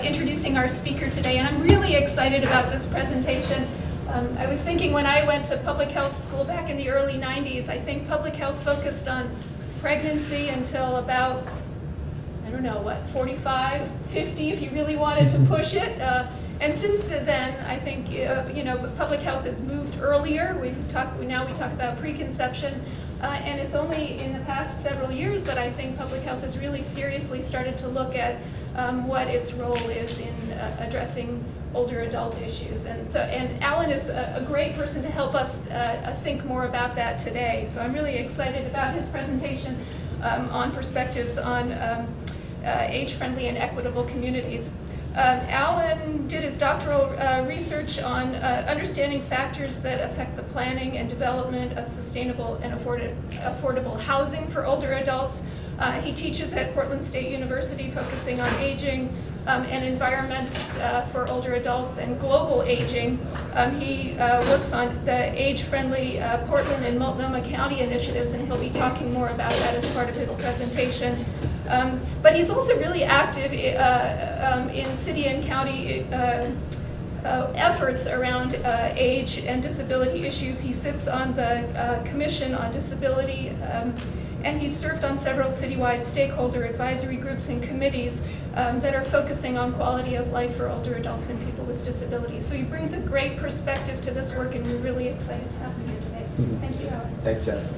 introducing our speaker today, and I'm really excited about this presentation. I was thinking when I went to public health school back in the early 90s, I think public health focused on pregnancy until about, I don't know, what, 45, 50 if you really wanted to push it. And since then, I think public health has moved earlier. Now we talk about preconception, and it's only in the past several years that I think public health has really seriously started to look at what its role is in addressing older adult issues. And Alan is a great person to help us think more about that today. So I'm really excited about his presentation on perspectives on age-friendly and equitable communities. Alan did his doctoral research on understanding factors that affect the planning and development of sustainable and affordable housing for older adults. He teaches at Portland State University, focusing on aging and environments for older adults and global aging. He works on the Agefriendly Portland and Multnomah County initiatives, and he'll be talking more about that as part of his presentation. But he's also really active in city and county efforts around age and disability issues. He sits on the Commission on Disability, and he's served on several citywide stakeholder advisory groups and committees that are focusing on quality of life for older adults and people with disabilities. So he brings a great perspective to this work, and we're really excited to have him here today. Thank you, Alan. Thanks, Jennifer.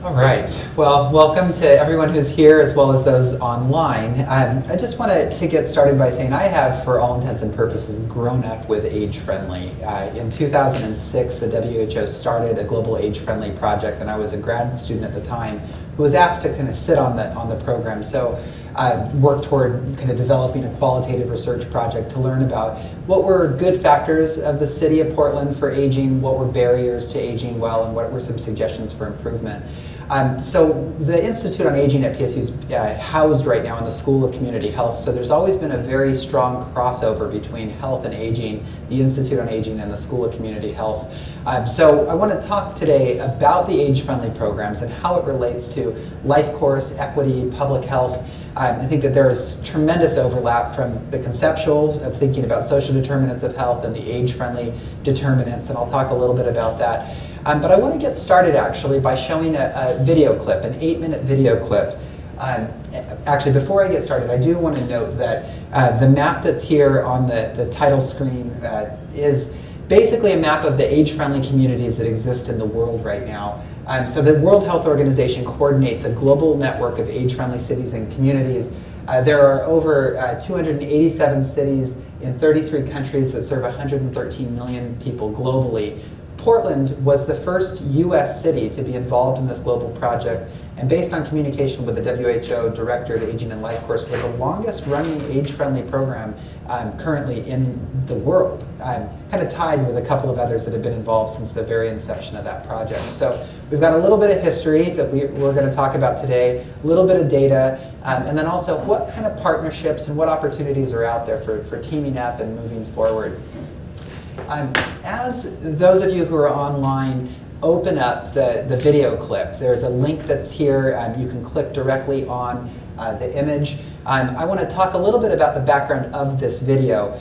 All right, well, welcome to everyone who's here as well as those online. I just wanted to get started by saying I have, for all intents and purposes, grown up with Agefriendly. In 2006, the WHO started a global age-friendly project, and I was a grad student at the time who was asked to kind of sit on the program. So I worked toward kind of developing a qualitative research project to learn about what were good factors of the city of Portland for aging, what were barriers to aging well, and what were some suggestions for improvement. So the Institute on Aging at PSU is housed right now in the School of Community Health, so there's always been a very strong crossover between health and aging, the Institute on Aging and the School of Community Health. So I want to talk today about the age-friendly programs and how it relates to life course, equity, public health. I think that there is tremendous overlap from the conceptual of thinking about social determinants of health and the age-friendly determinants, and I'll talk a little bit about that. But I want to get started actually by showing a video clip, an 8-minute video clip. Actually, before I get started, I do want to note that the map that's here on the title screen is basically a map of the age-friendly communities that exist in the world right now. So the World Health Organization coordinates a global network of age-friendly cities and communities. There are over 287 cities in 33 countries that serve 113 million people globally. Portland was the first U.S. city to be involved in this global project, and based on communication with the WHO Director of Aging and Life Course, was the longest running age-friendly program currently in the world, kind of tied with a couple of others that have been involved since the very inception of that project. So we've got a little bit of history that we're going to talk about today, a little bit of data, and then also what kind of partnerships and what opportunities are out there for teaming up and moving forward. As those of you who are online open up the video clip, there's a link that's here. You can click directly on the image. I want to talk a little bit about the background of this video.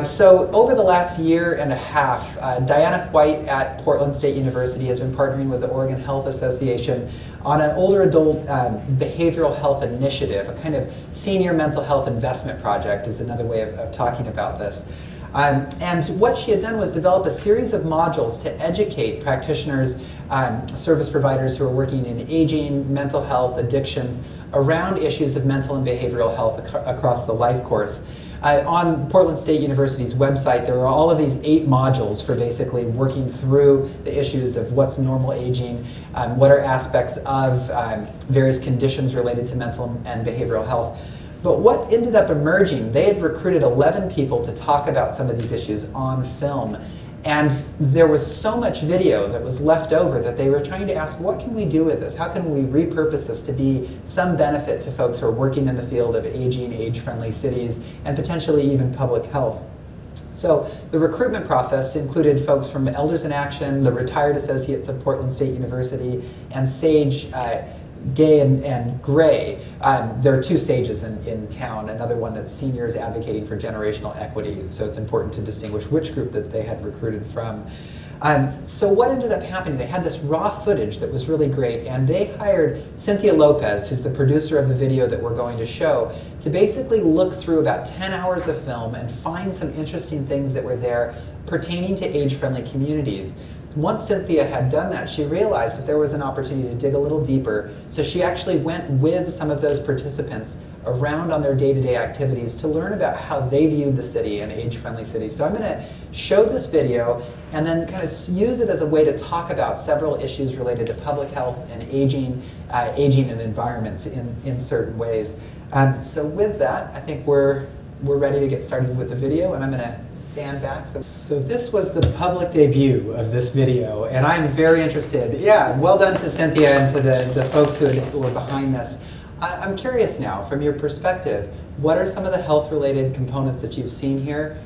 So over the last year and a half, Diana White at Portland State University has been partnering with the Oregon Health Association on an older adult behavioral health initiative, a kind of senior mental health investment project is another way of talking about this. And what she had done was develop a series of modules to educate practitioners, service providers who are working in aging, mental health, addictions, around issues of mental and behavioral health across the life course. On Portland State University's website, there are all of these 8 modules for basically working through the issues of what's normal aging, what are aspects of various conditions related to mental and behavioral health. But what ended up emerging, they had recruited 11 people to talk about some of these issues on film. And there was so much video that was left over that they were trying to ask, what can we do with this? How can we repurpose this to be some benefit to folks who are working in the field of aging, age-friendly cities, and potentially even public health? So the recruitment process included folks from Elders in Action, the retired associates of Portland State University, and SAGE gay and gray. There are two stages in town. Another one that's seniors advocating for generational equity. So it's important to distinguish which group that they had recruited from. So what ended up happening, they had this raw footage that was really great, and they hired Cynthia Lopez, who's the producer of the video that we're going to show, to basically look through about 10 hours of film and find some interesting things that were there pertaining to age-friendly communities. Once Cynthia had done that, she realized that there was an opportunity to dig a little deeper, so she actually went with some of those participants around on their day-to-day activities to learn about how they viewed the city, an age-friendly city. So I'm going to show this video and then kind of use it as a way to talk about several issues related to public health and aging and environments in certain ways. So with that, I think we're ready to get started with the video, and I'm going to stand back. So this was the public debut of this video, and I'm very interested. Yeah, well done to Cynthia and to the folks who were behind this. I'm curious now, from your perspective, what are some of the health-related components that you've seen here?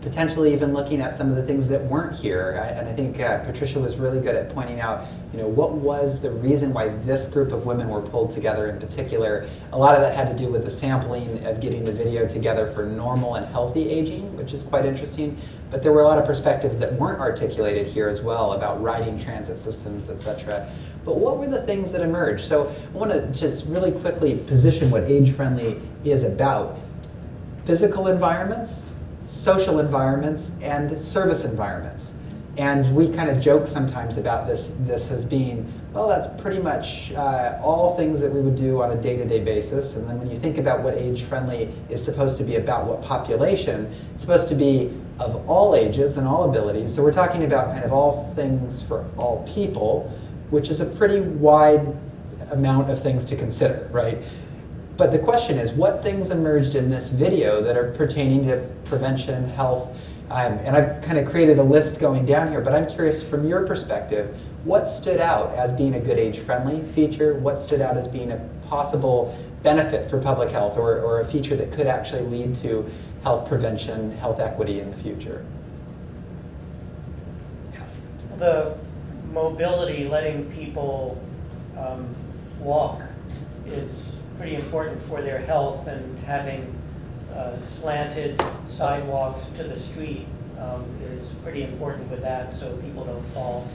Potentially even looking at some of the things that weren't here. And I think Patricia was really good at pointing out, what was the reason why this group of women were pulled together in particular. A lot of that had to do with the sampling of getting the video together for normal and healthy aging, which is quite interesting. But there were a lot of perspectives that weren't articulated here as well about riding transit systems, etc. But what were the things that emerged? So I want to just really quickly position what Agefriendly is about. Physical environments, social environments, and service environments. And we kind of joke sometimes about this as being, well, that's pretty much all things that we would do on a day-to-day basis. And then when you think about what Agefriendly is supposed to be about, what population, it's supposed to be of all ages and all abilities. So we're talking about kind of all things for all people, which is a pretty wide amount of things to consider, right? But the question is, what things emerged in this video that are pertaining to prevention, health, and I've kind of created a list going down here, but I'm curious from your perspective, what stood out as being a good age-friendly feature? What stood out as being a possible benefit for public health, or a feature that could actually lead to health prevention, health equity in the future? The mobility, letting people walk, is pretty important for their health, and having slanted sidewalks to the street is pretty important with that, so people don't fall.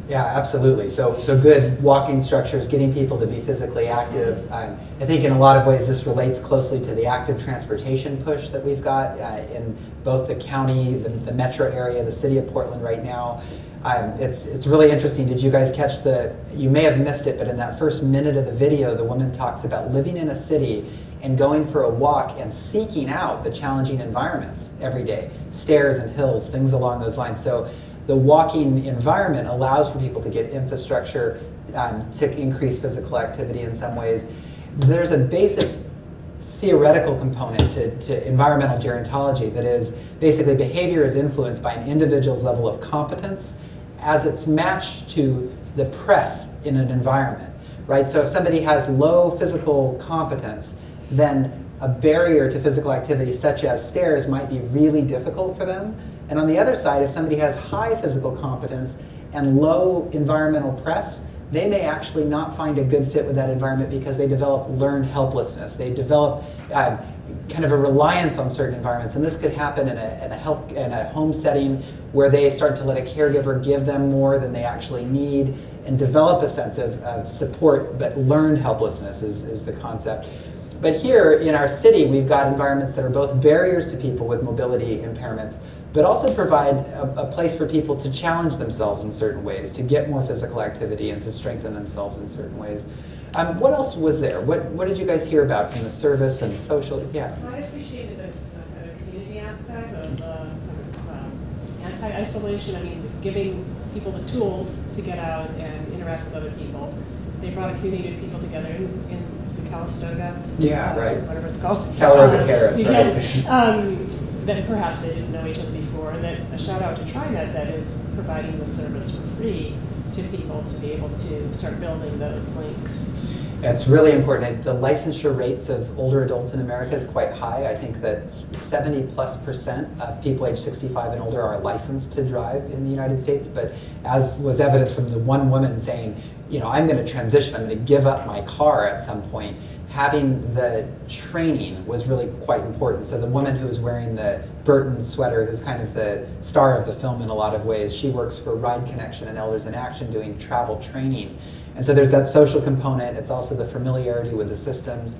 Yeah, absolutely. So good walking structures, getting people to be physically active. I think in a lot of ways this relates closely to the active transportation push that we've got in both the county, the metro area, the city of Portland right now. It's really interesting. Did you guys catch you may have missed it, but in that first minute of the video, the woman talks about living in a city and going for a walk and seeking out the challenging environments every day, stairs and hills, things along those lines. So the walking environment allows for people to get infrastructure, to increase physical activity in some ways. There's a basic theoretical component to environmental gerontology that is basically behavior is influenced by an individual's level of competence as it's matched to the press in an environment, right? So if somebody has low physical competence, then a barrier to physical activity such as stairs might be really difficult for them. And on the other side, if somebody has high physical competence and low environmental press, they may actually not find a good fit with that environment because they develop learned helplessness. They develop kind of a reliance on certain environments. And this could happen in a home setting where they start to let a caregiver give them more than they actually need and develop a sense of support, but learned helplessness is the concept. But here in our city, we've got environments that are both barriers to people with mobility impairments, but also provide a place for people to challenge themselves in certain ways, to get more physical activity and to strengthen themselves in certain ways. What else was there? What did you guys hear about from the service and social? Yeah. I appreciated the kind of community aspect of anti-isolation. I mean, giving people the tools to get out and interact with other people. They brought a community of people together in Calistoga. Yeah, right. Whatever it's called. Calistoga Terrace, right? Yeah. That perhaps they didn't know each other before. That a shout out to TriNet that is providing the service for free to people to be able to start building those links. It's really important. The licensure rates of older adults in America is quite high. I think that 70+% of people age 65 and older are licensed to drive in the United States. But as was evidenced from the one woman saying, I'm going to transition, I'm going to give up my car at some point, having the training was really quite important. So the woman who was wearing the Burton sweater, who's kind of the star of the film in a lot of ways, she works for Ride Connection and Elders in Action doing travel training. And so there's that social component. It's also the familiarity with the systems.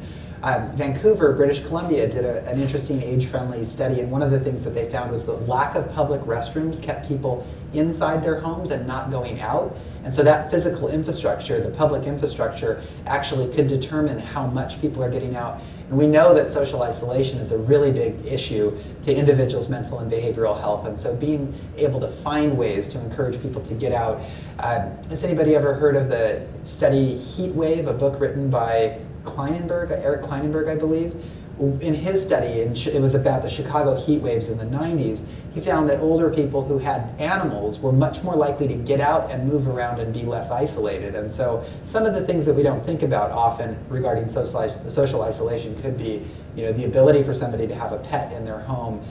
Vancouver, British Columbia did an interesting age-friendly study, and one of the things that they found was the lack of public restrooms kept people inside their homes and not going out. And so that physical infrastructure, the public infrastructure, actually could determine how much people are getting out. And we know that social isolation is a really big issue to individuals' mental and behavioral health. And so being able to find ways to encourage people to get out. Has anybody ever heard of the study Heat Wave, a book written by Eric Kleinenberg, I believe? In his study, and it was about the Chicago heat waves in the 90s, he found that older people who had animals were much more likely to get out and move around and be less isolated. And so some of the things that we don't think about often regarding social isolation could be, the ability for somebody to have a pet in their home,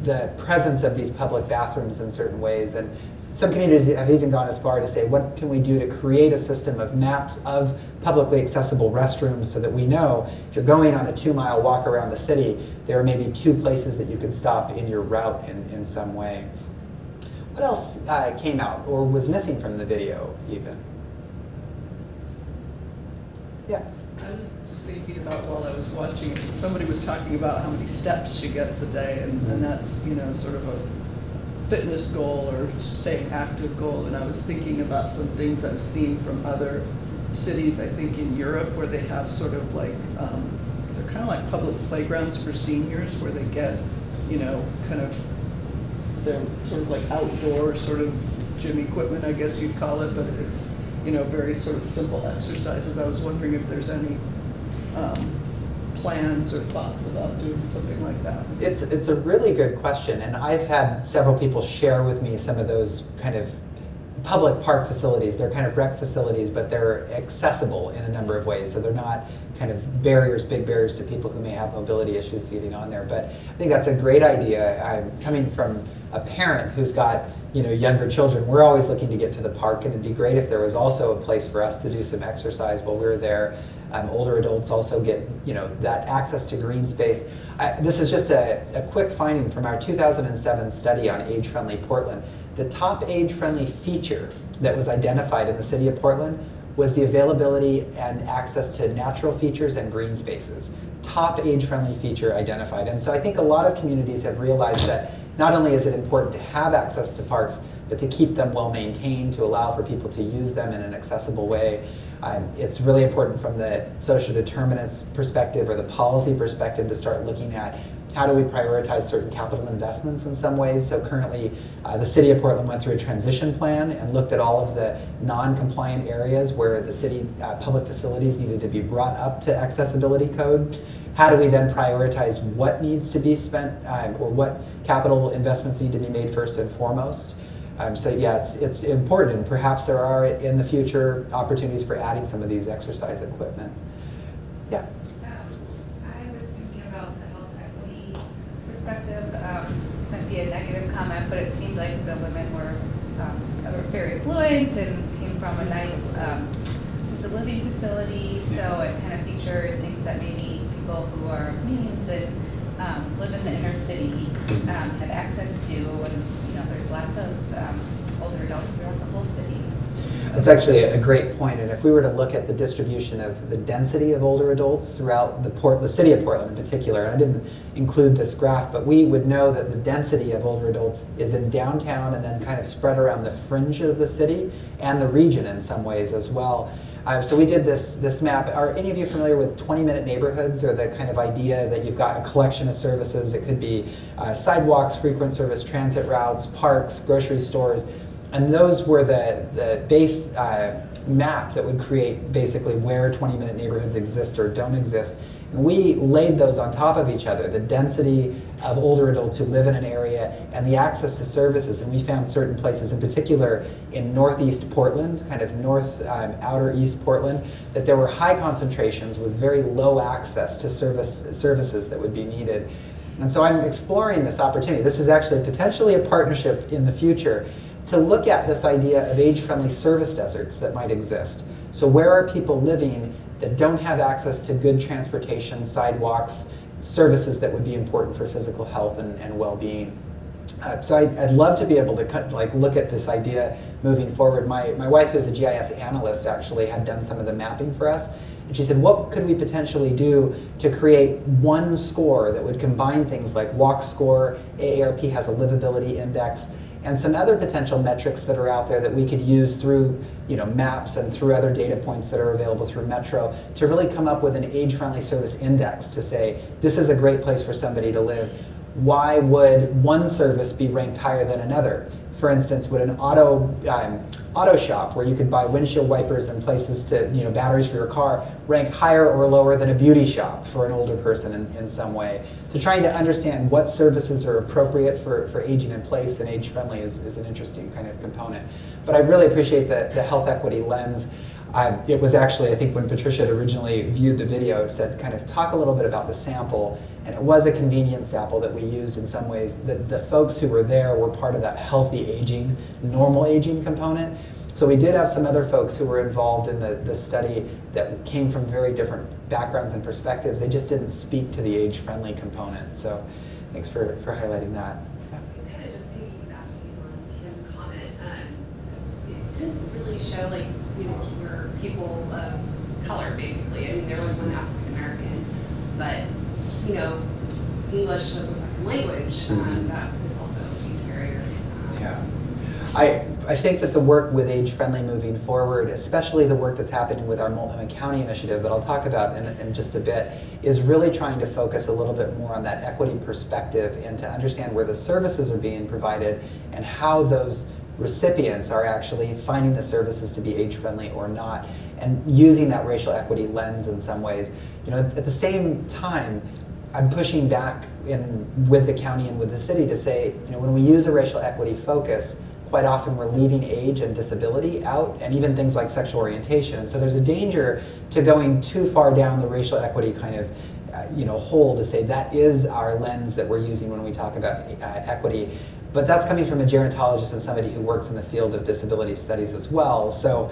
the presence of these public bathrooms in certain ways. And some communities have even gone as far to say, what can we do to create a system of maps of publicly accessible restrooms so that we know if you're going on a 2-mile walk around the city, there are maybe 2 places that you could stop in your route in some way. What else came out or was missing from the video even? Yeah. I was just thinking about while I was watching, somebody was talking about how many steps she gets a day, and that's, sort of a fitness goal or staying active goal. And I was thinking about some things I've seen from other cities, I think in Europe, where they have sort of like, they're kind of like public playgrounds for seniors where they get, kind of, they're sort of like outdoor sort of gym equipment, I guess you'd call it, but it's, very sort of simple exercises. I was wondering if there's any plans or thoughts about doing something like that. It's a really good question, and I've had several people share with me some of those kind of public park facilities. They're kind of rec facilities, but they're accessible in a number of ways, so they're not kind of big barriers to people who may have mobility issues getting on there. But I think that's a great idea. I'm coming from a parent who's got younger children. We're always looking to get to the park, and it'd be great if there was also a place for us to do some exercise while we're there. Older adults also get that access to green space. This is just a quick finding from our 2007 study on age-friendly Portland. The top age-friendly feature that was identified in the city of Portland was the availability and access to natural features and green spaces. Top age-friendly feature identified. And so I think a lot of communities have realized that not only is it important to have access to parks, but to keep them well maintained, to allow for people to use them in an accessible way. It's really important from the social determinants perspective or the policy perspective to start looking at how do we prioritize certain capital investments in some ways. So currently, the city of Portland went through a transition plan and looked at all of the non-compliant areas where the city public facilities needed to be brought up to accessibility code. How do we then prioritize what needs to be spent or what capital investments need to be made first and foremost? So yeah, it's important, and perhaps there are in the future opportunities for adding some of these exercise equipment. Yeah. I was thinking about the health equity perspective. It might be a negative comment, but it seemed like the women were very affluent and came from a nice assisted living facility, so it kind of featured things that maybe people who are means and live in the inner city have access to when there's lots of older adults throughout the whole city. That's actually a great point, and if we were to look at the distribution of the density of older adults throughout the city of Portland in particular, and I didn't include this graph, but we would know that the density of older adults is in downtown and then kind of spread around the fringe of the city and the region in some ways as well. So we did this map. Are any of you familiar with 20-minute neighborhoods, or the kind of idea that you've got a collection of services? It could be sidewalks, frequent service transit routes, parks, grocery stores. And those were the base map that would create basically where 20-minute neighborhoods exist or don't exist. And we laid those on top of each other, the density of older adults who live in an area and the access to services. And we found certain places, in particular in northeast Portland, kind of north outer east Portland, that there were high concentrations with very low access to services that would be needed. And so I'm exploring this opportunity. This is actually potentially a partnership in the future to look at this idea of age-friendly service deserts that might exist. So where are people living that don't have access to good transportation, sidewalks, services that would be important for physical health and well-being? So I'd love to be able to look at this idea moving forward. My wife, who's a GIS analyst, actually had done some of the mapping for us. And she said, what could we potentially do to create one score that would combine things like walk score, AARP has a livability index, and some other potential metrics that are out there that we could use through maps and through other data points that are available through Metro to really come up with an age-friendly service index to say, this is a great place for somebody to live. Why would one service be ranked higher than another? For instance, would an auto shop where you could buy windshield wipers and places to, batteries for your car, rank higher or lower than a beauty shop for an older person in some way? So trying to understand what services are appropriate for aging in place and age-friendly is an interesting kind of component. But I really appreciate the health equity lens. It was actually, I think when Patricia had originally viewed the video, it said kind of talk a little bit about the sample, and it was a convenient sample that we used in some ways. The folks who were there were part of that healthy aging, normal aging component. So we did have some other folks who were involved in the study that came from very different backgrounds and perspectives. They just didn't speak to the age-friendly component. So thanks for highlighting that. Kind of just piggybacking on Tim's comment, it didn't really show were people of color, basically. I mean, there was one African American, but English was a second language. That is also a huge barrier. Yeah. I think that the work with Age-Friendly moving forward, especially the work that's happening with our Multnomah County initiative that I'll talk about in just a bit, is really trying to focus a little bit more on that equity perspective and to understand where the services are being provided and how those recipients are actually finding the services to be age-friendly or not, and using that racial equity lens in some ways. At the same time, I'm pushing back with the county and with the city to say, when we use a racial equity focus, quite often we're leaving age and disability out, and even things like sexual orientation. And so there's a danger to going too far down the racial equity kind of hole to say that is our lens that we're using when we talk about equity. But that's coming from a gerontologist and somebody who works in the field of disability studies as well. So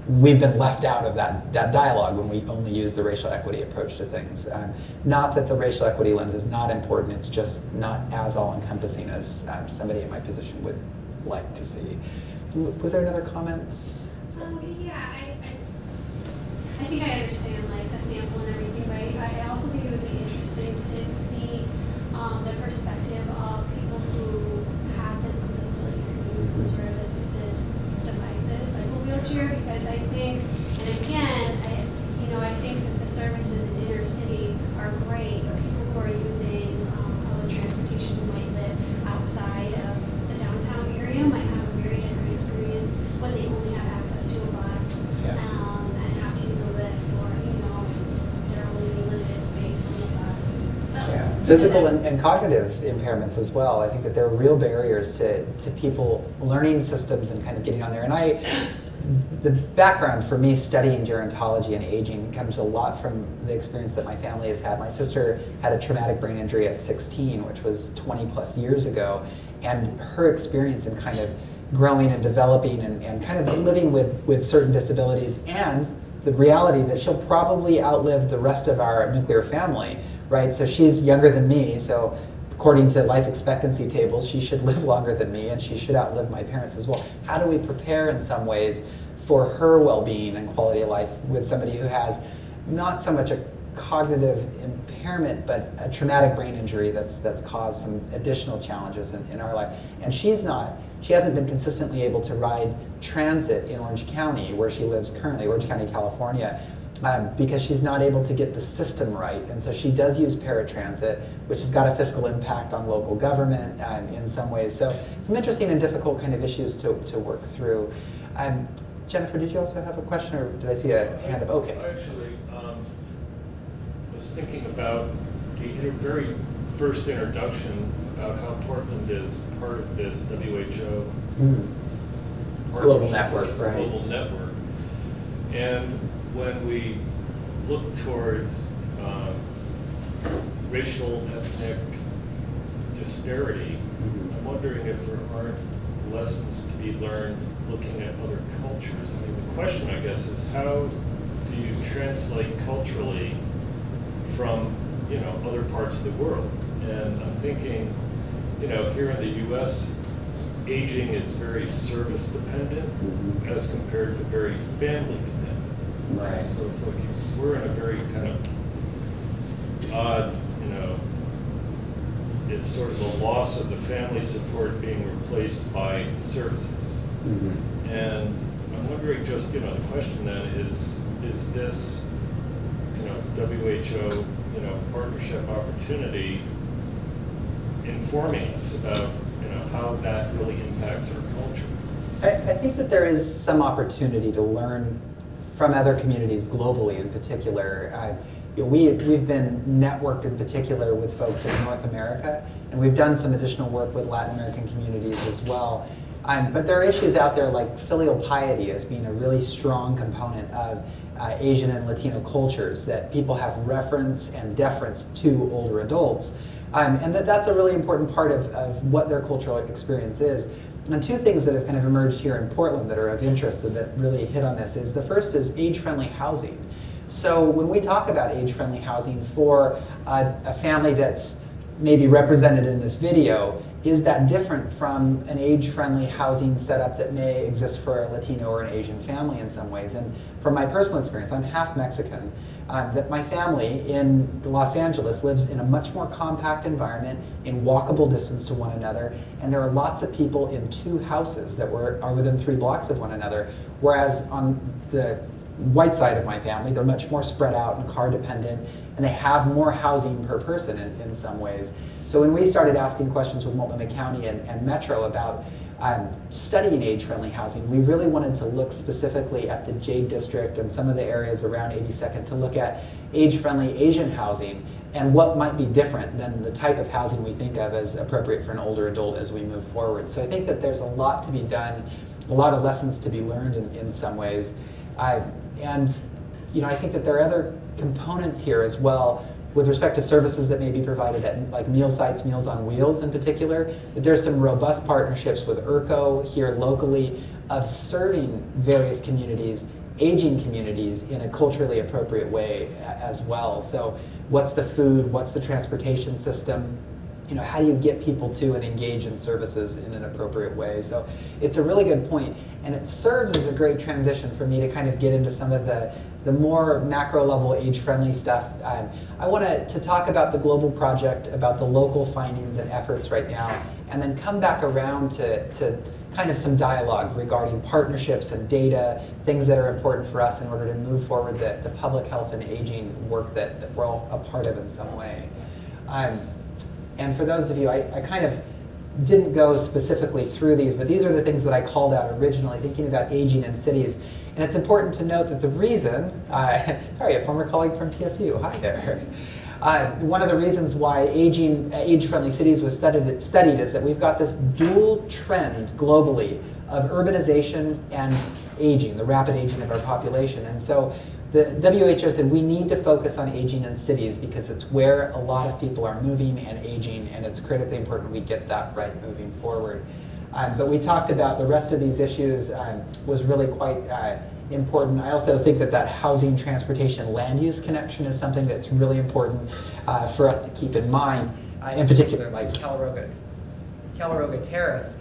we've been left out of that dialogue when we only use the racial equity approach to things. Not that the racial equity lens is not important, it's just not as all-encompassing as somebody in my position would like to see. Was there another comment? Yeah, I think I understand the sample and everything, but I also think it would be interesting to see the perspective of people who have physical disabilities who use some sort of assisted devices like a wheelchair, because I think, and again, I think that the services in inner city are great, but people who are using public transportation who might live outside of the downtown area might have a very different experience when they only have access to a bus and have to use a lift or, they're only limited space on the bus. So, Physical and cognitive impairments as well. I think that there are real barriers to people learning systems and kind of getting on there. And the background for me studying gerontology and aging comes a lot from the experience that my family has had. My sister had a traumatic brain injury at 16, which was 20 plus years ago. And her experience in kind of growing and developing and kind of living with certain disabilities, and the reality that she'll probably outlive the rest of our nuclear family, right? So she's younger than me, so according to life expectancy tables, she should live longer than me, and she should outlive my parents as well. How do we prepare in some ways for her well-being and quality of life with somebody who has not so much a cognitive impairment, but a traumatic brain injury that's caused some additional challenges in our life? And she hasn't been consistently able to ride transit in Orange County, where she lives currently, Orange County, California, because she's not able to get the system right. And so she does use paratransit, which has got a fiscal impact on local government in some ways. So some interesting and difficult kind of issues to work through. Jennifer, did you also have a question, or did I see a hand up? Okay. Actually, was thinking about the very first introduction about how Portland is part of this WHO global network, right? Global network. And when we look towards racial ethnic disparity, I'm wondering if there aren't lessons to be learned looking at other cultures. I mean, the question, I guess, is how do you translate culturally from, you know, other parts of the world? And I'm thinking, you know, here in the U.S., aging is very service dependent as compared to very family dependent. Right. So it's like we're in a very kind of odd, you know, it's sort of a loss of the family support being replaced by services. And I'm wondering just, you know, the question then is this, you know, WHO, you know, partnership opportunity informing us about, you know, how that really impacts our culture? I think that there is some opportunity to learn from other communities globally in particular. You know, we've been networked in particular with folks in North America, and we've done some additional work with Latin American communities as well. But there are issues out there like filial piety as being a really strong component of Asian and Latino cultures, that people have reference and deference to older adults. And that's a really important part of what their cultural experience is. And two things that have kind of emerged here in Portland that are of interest and that really hit on this is, the first is age-friendly housing. So when we talk about age-friendly housing for a family that's maybe represented in this video, is that different from an age-friendly housing setup that may exist for a Latino or an Asian family in some ways? And from my personal experience, I'm half Mexican, that my family in Los Angeles lives in a much more compact environment, in walkable distance to one another, and there are lots of people in two houses that are within 3 blocks of one another, whereas on the white side of my family, they're much more spread out and car dependent, and they have more housing per person in some ways. So when we started asking questions with Multnomah County and Metro about studying age-friendly housing, we really wanted to look specifically at the Jade District and some of the areas around 82nd to look at age-friendly Asian housing and what might be different than the type of housing we think of as appropriate for an older adult as we move forward. So I think that there's a lot to be done, a lot of lessons to be learned in some ways. And you know, I think that there are other components here as well with respect to services that may be provided at like meal sites, Meals on Wheels in particular. That there's some robust partnerships with IRCO here locally of serving various communities, aging communities, in a culturally appropriate way as well. So what's the food, what's the transportation system? You know, how do you get people to and engage in services in an appropriate way? So it's a really good point, and it serves as a great transition for me to kind of get into some of the more macro level age-friendly stuff. I want to talk about the global project, about the local findings and efforts right now, and then come back around to kind of some dialogue regarding partnerships and data, things that are important for us in order to move forward the public health and aging work that we're all a part of in some way. And for those of you, I kind of didn't go specifically through these, but these are the things that I called out originally, thinking about aging in cities. And it's important to note that the reason, sorry, a former colleague from PSU, hi there. One of the reasons why age-friendly cities was studied is that we've got this dual trend globally of urbanization and aging, the rapid aging of our population. And so the WHO said we need to focus on aging in cities because it's where a lot of people are moving and aging, and it's critically important we get that right moving forward. But we talked about the rest of these issues was really quite important. I also think that housing, transportation, land use connection is something that's really important for us to keep in mind. In particular, like Calaroga Terrace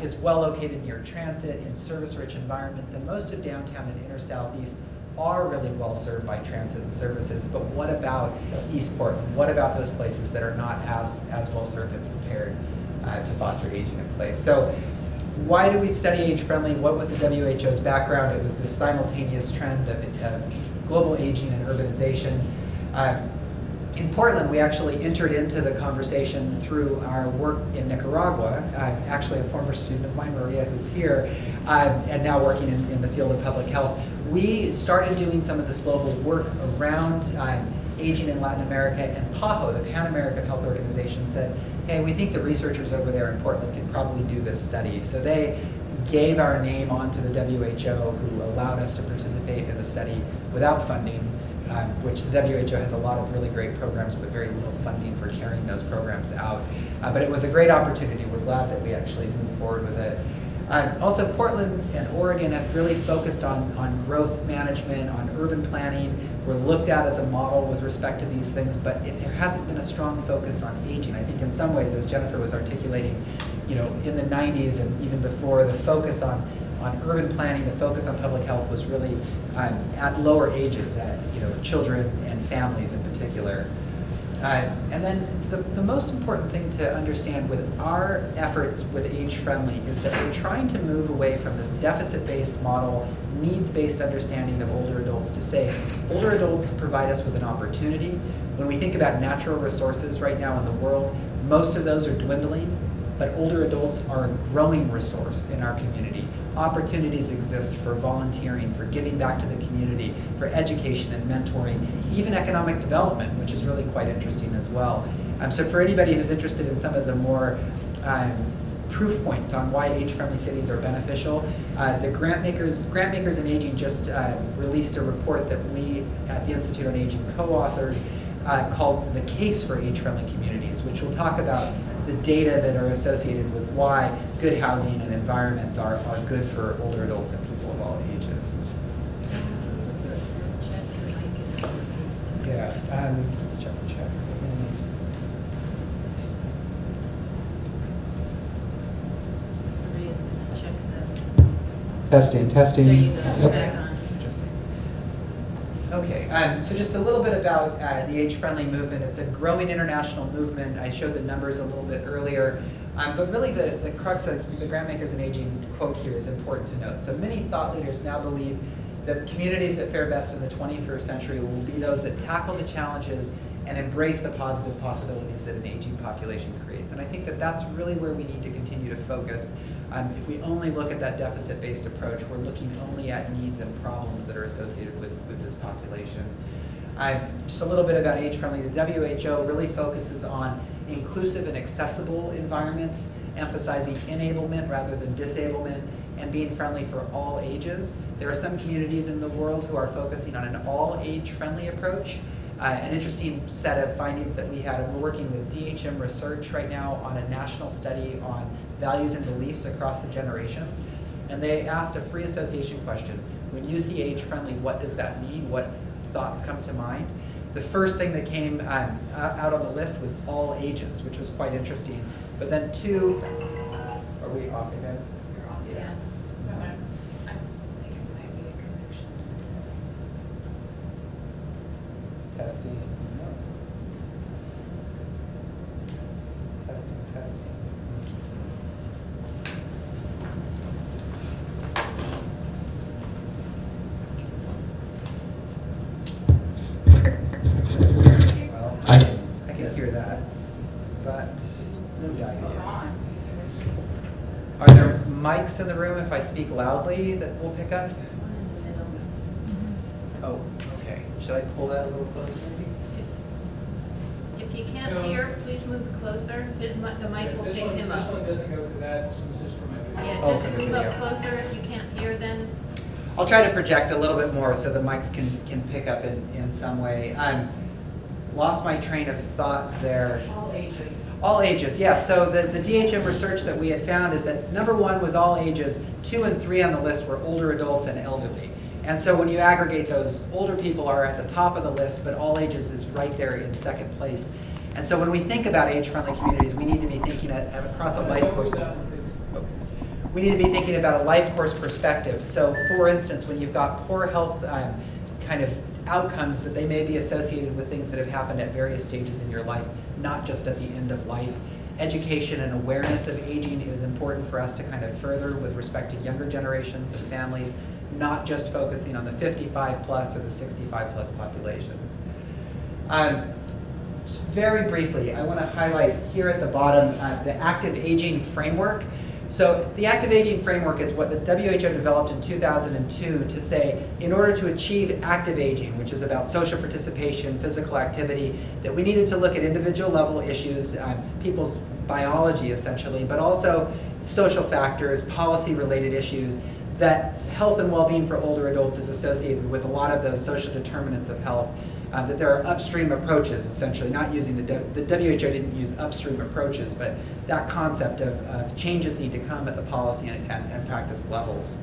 is well located near transit in service-rich environments, and most of downtown and inner southeast are really well served by transit and services. But what about East Portland? What about those places that are not as well served and prepared to foster aging in place? So why do we study age-friendly? What was the WHO's background? It was this simultaneous trend of global aging and urbanization. In Portland, we actually entered into the conversation through our work in Nicaragua. Actually, a former student of mine, Maria, who's here, and now working in the field of public health. We started doing some of this global work around aging in Latin America, and PAHO, the Pan American Health Organization, said, hey, we think the researchers over there in Portland can probably do this study. So they gave our name onto the WHO, who allowed us to participate in the study without funding, which the WHO has a lot of really great programs, but very little funding for carrying those programs out. But it was a great opportunity. We're glad that we actually moved forward with it. Also, Portland and Oregon have really focused on growth management, on urban planning. We're looked at as a model with respect to these things, but it hasn't been a strong focus on aging. I think in some ways, as Jennifer was articulating, in the 90s and even before, the focus on urban planning, the focus on public health was really at lower ages, at children and families in particular. And then the most important thing to understand with our efforts with Agefriendly is that we're trying to move away from this deficit-based model, needs-based understanding of older adults to say, older adults provide us with an opportunity. When we think about natural resources right now in the world, most of those are dwindling, but older adults are a growing resource in our community. Opportunities exist for volunteering, for giving back to the community, for education and mentoring, even economic development, which is really quite interesting as well. So for anybody who's interested in some of the more proof points on why age-friendly cities are beneficial, the Grant Makers in Aging just released a report that we at the Institute on Aging co-authored called The Case for Age-Friendly Communities, which will talk about the data that are associated with why good housing and environments are good for older adults and people of all ages. Just do a sound check. Yeah, check. Maria's gonna check the. Testing. There you go. Yep. Back on. Interesting. Okay, so just a little bit about the Agefriendly movement. It's a growing international movement. I showed the numbers a little bit earlier, but really the crux of the Grant Makers in Aging quote here is important to note. So many thought leaders now believe that communities that fare best in the 21st century will be those that tackle the challenges and embrace the positive possibilities that an aging population creates. And I think that that's really where we need to continue to focus. If we only look at that deficit-based approach, we're looking only at needs and problems that are associated with this population. Just a little bit about Agefriendly. The WHO really focuses on inclusive and accessible environments, emphasizing enablement rather than disablement, and being friendly for all ages. There are some communities in the world who are focusing on an all-age friendly approach. An interesting set of findings that we had, and we're working with DHM Research right now on a national study on values and beliefs across the generations. And they asked a free association question. When you see age-friendly, what does that mean? What thoughts come to mind? The first thing that came out on the list was all ages, which was quite interesting. But then two, are we off again? You're off, yeah. I think it might be a connection. Testing. Testing. Well, I can hear that, but no idea. Are there mics in the room if I speak loudly that will pick up? There's one in the middle. Oh, okay. Should I pull that a little closer? If you can't hear, please move closer. The mic will pick him up. This one doesn't go through that, this one's just for my video. Yeah, Oh, just for the move video. up closer. If you can't hear, then I'll try to project a little bit more so the mics can pick up in some way. Lost my train of thought there. All ages. All ages, yes. So the DHM research that we had found is that number one was all ages, 2 and 3 on the list were older adults and elderly. And so when you aggregate those, older people are at the top of the list, but all ages is right there in second place. And so when we think about age-friendly communities, we need to be thinking across a life course. We need to be thinking about a life course perspective. So for instance, when you've got poor health kind of outcomes, that they may be associated with things that have happened at various stages in your life, not just at the end of life. Education and awareness of aging is important for us to kind of further with respect to younger generations and families, not just focusing on the 55 plus or the 65 plus populations. Just very briefly, I want to highlight here at the bottom the active aging framework. So the active aging framework is what the WHO developed in 2002 to say, in order to achieve active aging, which is about social participation, physical activity, that we needed to look at individual level issues, people's biology essentially, but also social factors, policy related issues, that health and well-being for older adults is associated with a lot of those social determinants of health. that there are upstream approaches, essentially, not using the WHO didn't use upstream approaches, but that concept of changes need to come at the policy and practice levels.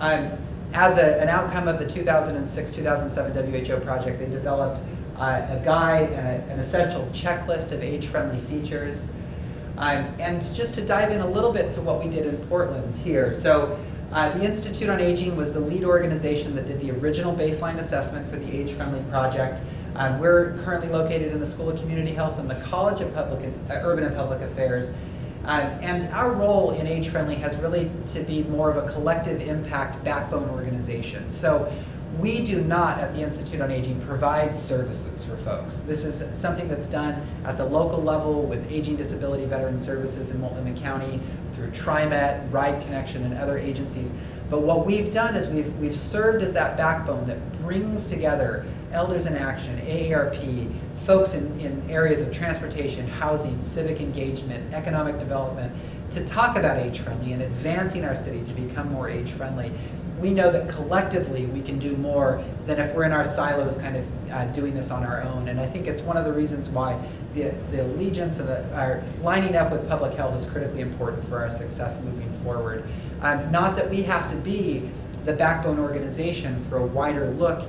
As an outcome of the 2006-2007 WHO project, they developed a guide and an essential checklist of age-friendly features. And just to dive in a little bit to what we did in Portland here. So the Institute on Aging was the lead organization that did the original baseline assessment for the Age-Friendly project. We're currently located in the School of Community Health and the College of Urban and Public Affairs. And our role in Age-Friendly has really to be more of a collective impact backbone organization. So we do not, at the Institute on Aging, provide services for folks. This is something that's done at the local level with Aging Disability Veteran Services in Multnomah County, through TriMet, Ride Connection, and other agencies. But what we've done is we've served as that backbone that brings together Elders in Action, AARP, folks in areas of transportation, housing, civic engagement, economic development, to talk about age-friendly and advancing our city to become more age-friendly. We know that collectively we can do more than if we're in our silos kind of doing this on our own. And I think it's one of the reasons why the allegiance and our lining up with public health is critically important for our success moving forward. Not that we have to be the backbone organization for a wider look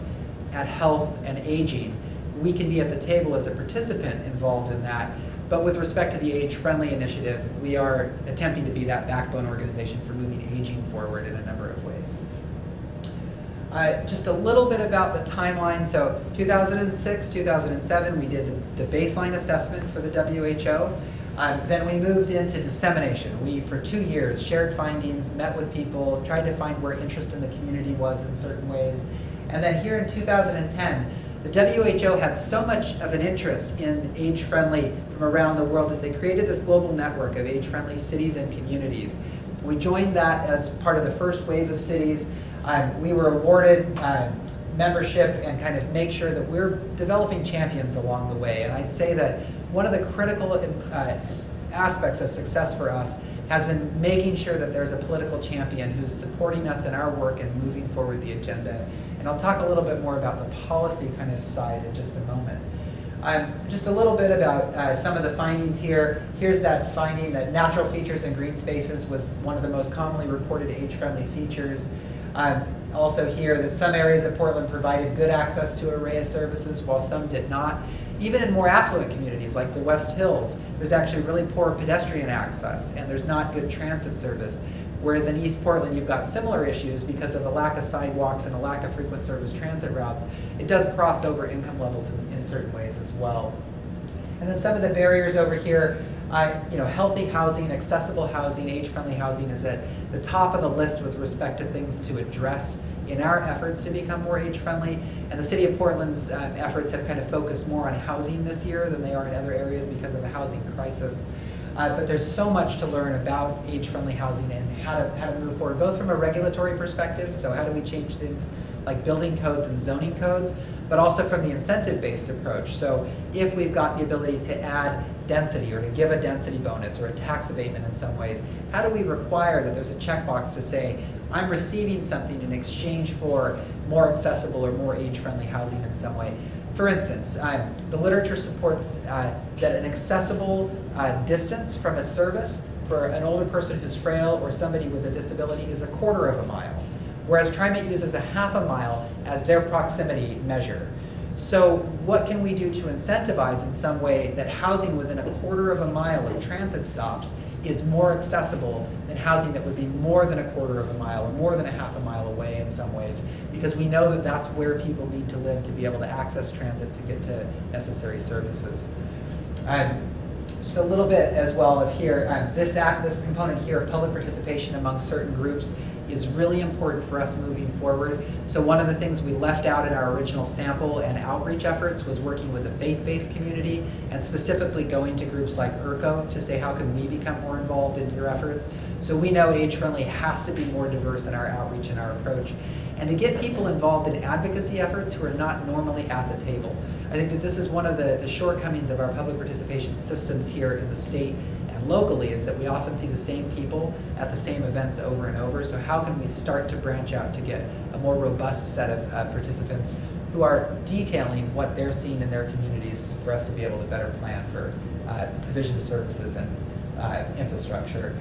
at health and aging. We can be at the table as a participant involved in that. But with respect to the Age-Friendly initiative, we are attempting to be that backbone organization for moving aging forward in a number of ways. Just a little bit about the timeline. So 2006, 2007, we did the baseline assessment for the WHO. Then we moved into dissemination. We, for 2 years, shared findings, met with people, tried to find where interest in the community was in certain ways. And then here in 2010, the WHO had so much of an interest in age-friendly from around the world that they created this global network of age-friendly cities and communities. We joined that as part of the first wave of cities. We were awarded membership and kind of make sure that we're developing champions along the way. And I'd say that one of the critical aspects of success for us has been making sure that there's a political champion who's supporting us in our work and moving forward the agenda. And I'll talk a little bit more about the policy kind of side in just a moment. Just a little bit about some of the findings here. Here's that finding that natural features and green spaces was one of the most commonly reported age-friendly features. Also here that some areas of Portland provided good access to an array of services while some did not. Even in more affluent communities like the West Hills, there's actually really poor pedestrian access and there's not good transit service. Whereas in East Portland, you've got similar issues because of a lack of sidewalks and a lack of frequent service transit routes. It does cross over income levels in certain ways as well. And then some of the barriers over here, healthy housing, accessible housing, age-friendly housing is at the top of the list with respect to things to address in our efforts to become more age-friendly. And the City of Portland's efforts have kind of focused more on housing this year than they are in other areas because of the housing crisis. But there's so much to learn about age-friendly housing and how to move forward, both from a regulatory perspective, so how do we change things like building codes and zoning codes, but also from the incentive-based approach. So if we've got the ability to add density or to give a density bonus or a tax abatement in some ways, how do we require that there's a checkbox to say, I'm receiving something in exchange for more accessible or more age-friendly housing in some way? For instance, the literature supports that an accessible distance from a service for an older person who's frail or somebody with a disability is 1/4 of a mile, whereas TriMet uses 1/2 mile as their proximity measure. So what can we do to incentivize in some way that housing within 1/4 of a mile of transit stops is more accessible than housing that would be more than 1/4 of a mile or more than 1/2 mile away in some ways, because we know that that's where people need to live to be able to access transit to get to necessary services. Just a little bit as well of here, this component here of public participation among certain groups is really important for us moving forward. So one of the things we left out in our original sample and outreach efforts was working with the faith-based community and specifically going to groups like IRCO to say how can we become more involved in your efforts. So we know Age-Friendly has to be more diverse in our outreach and our approach. And to get people involved in advocacy efforts who are not normally at the table. I think that this is one of the shortcomings of our public participation systems here in the state and locally, is that we often see the same people at the same events over and over. So how can we start to branch out to get a more robust set of participants who are detailing what they're seeing in their communities for us to be able to better plan for provision of services and infrastructure.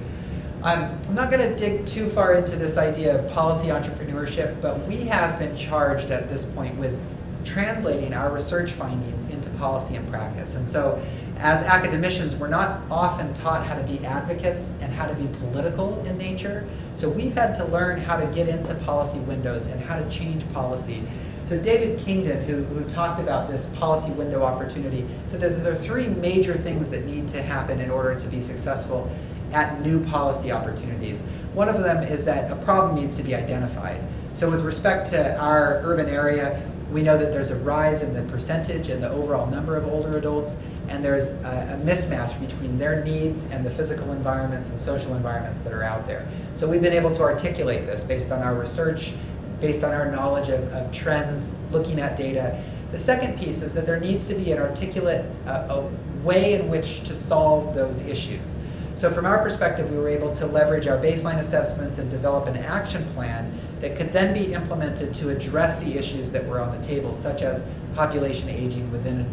I'm not going to dig too far into this idea of policy entrepreneurship, but we have been charged at this point with translating our research findings into policy and practice. And so as academicians, we're not often taught how to be advocates and how to be political in nature. So we've had to learn how to get into policy windows and how to change policy. So David Kingdon, who talked about this policy window opportunity, said that there are three major things that need to happen in order to be successful at new policy opportunities. One of them is that a problem needs to be identified. So with respect to our urban area, we know that there's a rise in the percentage and the overall number of older adults, and there's a mismatch between their needs and the physical environments and social environments that are out there. So we've been able to articulate this based on our research, based on our knowledge of trends, looking at data. The second piece is that there needs to be an articulate a way in which to solve those issues. So from our perspective, we were able to leverage our baseline assessments and develop an action plan that could then be implemented to address the issues that were on the table, such as population aging within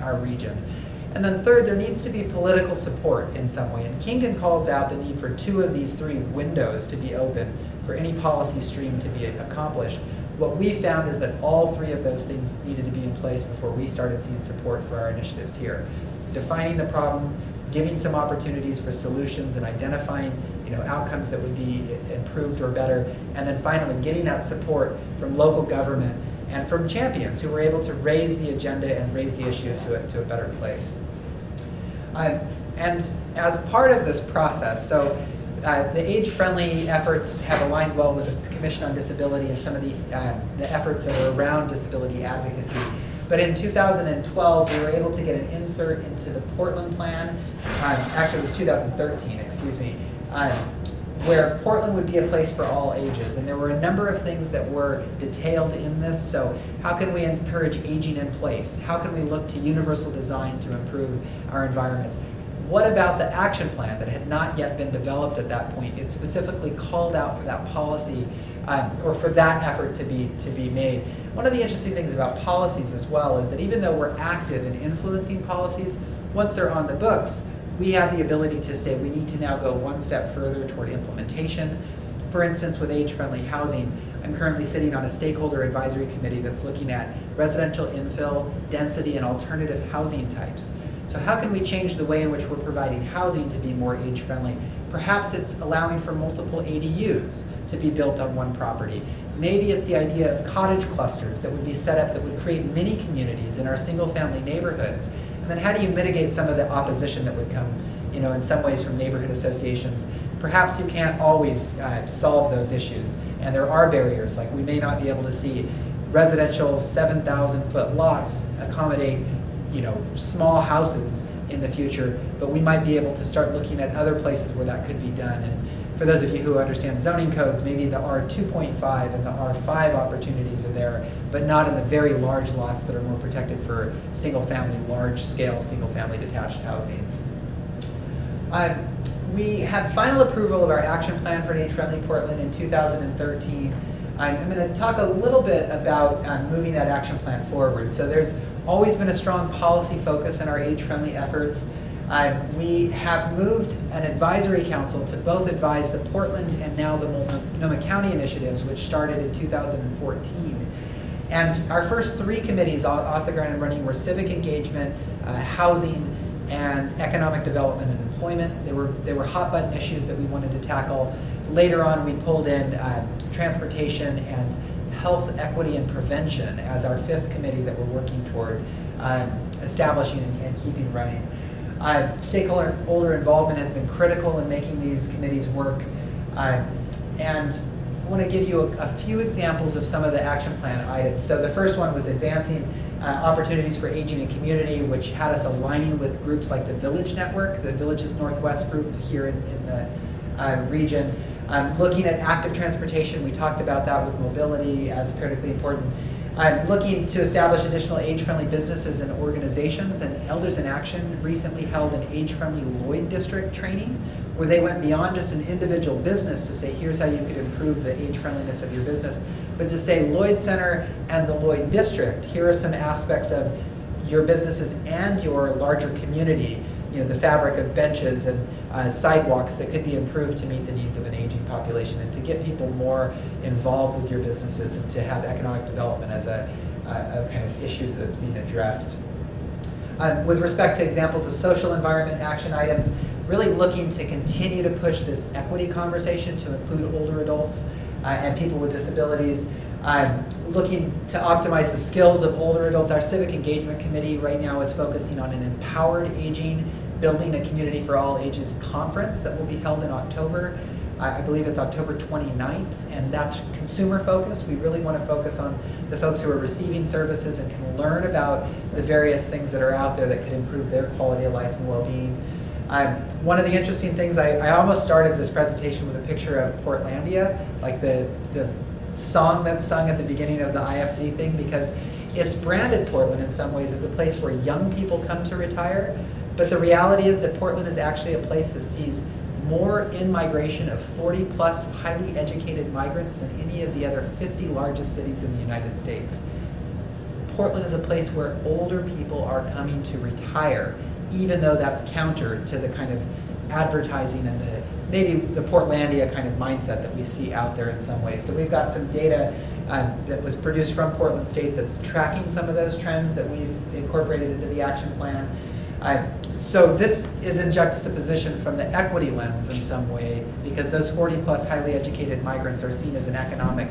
our region. And then third, there needs to be political support in some way. And Kingdon calls out the need for two of these three windows to be open for any policy stream to be accomplished. What we found is that all three of those things needed to be in place before we started seeing support for our initiatives here. Defining the problem, giving some opportunities for solutions and identifying outcomes that would be improved or better, and then finally getting that support from local government and from champions who were able to raise the agenda and raise the issue to a better place. And as part of this process, so the age-friendly efforts have aligned well with the Commission on Disability and some of the efforts that are around disability advocacy. But in 2012, we were able to get an insert into the Portland plan. Actually, it was 2013, excuse me, where Portland would be a place for all ages. And there were a number of things that were detailed in this. So how can we encourage aging in place? How can we look to universal design to improve our environments? What about the action plan that had not yet been developed at that point? It specifically called out for that policy or for that effort to be made. One of the interesting things about policies as well is that even though we're active in influencing policies, once they're on the books, we have the ability to say we need to now go one step further toward implementation. For instance, with age-friendly housing, I'm currently sitting on a stakeholder advisory committee that's looking at residential infill, density, and alternative housing types. So how can we change the way in which we're providing housing to be more age-friendly? Perhaps it's allowing for multiple ADUs to be built on one property. Maybe it's the idea of cottage clusters that would be set up that would create mini communities in our single-family neighborhoods. And then how do you mitigate some of the opposition that would come, in some ways from neighborhood associations? Perhaps you can't always solve those issues, and there are barriers. Like we may not be able to see residential 7,000-foot lots accommodate, small houses in the future, but we might be able to start looking at other places where that could be done. And for those of you who understand zoning codes, maybe the R2.5 and the R5 opportunities are there, but not in the very large lots that are more protected for single-family, large-scale, single-family detached housing. We had final approval of our action plan for an age-friendly Portland in 2013. I'm going to talk a little bit about moving that action plan forward. So there's always been a strong policy focus in our age-friendly efforts. We have moved an advisory council to both advise the Portland and now the Multnomah County initiatives, which started in 2014. And our first three committees off the ground and running were civic engagement, housing, and economic development and employment. They were hot button issues that we wanted to tackle. Later on, we pulled in transportation and health equity and prevention as our fifth committee that we're working toward establishing and keeping running. Stakeholder involvement has been critical in making these committees work. And I want to give you a few examples of some of the action plan items. So the first one was advancing opportunities for aging and community, which had us aligning with groups like the Village Network, the Villages Northwest group here in the region. Looking at active transportation, we talked about that with mobility as critically important. I'm looking to establish additional age-friendly businesses and organizations, and Elders in Action recently held an age-friendly Lloyd District training where they went beyond just an individual business to say, here's how you could improve the age-friendliness of your business, but to say Lloyd Center and the Lloyd District, here are some aspects of your businesses and your larger community, you know, the fabric of benches and sidewalks that could be improved to meet the needs of an aging population, and to get people more involved with your businesses and to have economic development as a kind of issue that's being addressed. With respect to examples of social environment action items, really looking to continue to push this equity conversation to include older adults and people with disabilities. Looking to optimize the skills of older adults. Our Civic Engagement Committee right now is focusing on an Empowered Aging, Building a Community for All Ages conference that will be held in October. I believe it's October 29th, and that's consumer focused. We really want to focus on the folks who are receiving services and can learn about the various things that are out there that could improve their quality of life and well-being. One of the interesting things, I almost started this presentation with a picture of Portlandia, like the song that's sung at the beginning of the IFC thing, because it's branded Portland in some ways as a place where young people come to retire, but the reality is that Portland is actually a place that sees more in-migration of 40-plus highly educated migrants than any of the other 50 largest cities in the United States. Portland is a place where older people are coming to retire, even though that's counter to the kind of advertising and maybe the Portlandia kind of mindset that we see out there in some ways. So we've got some data that was produced from Portland State that's tracking some of those trends that we've incorporated into the action plan. So this is in juxtaposition from the equity lens in some way, because those 40-plus highly educated migrants are seen as an economic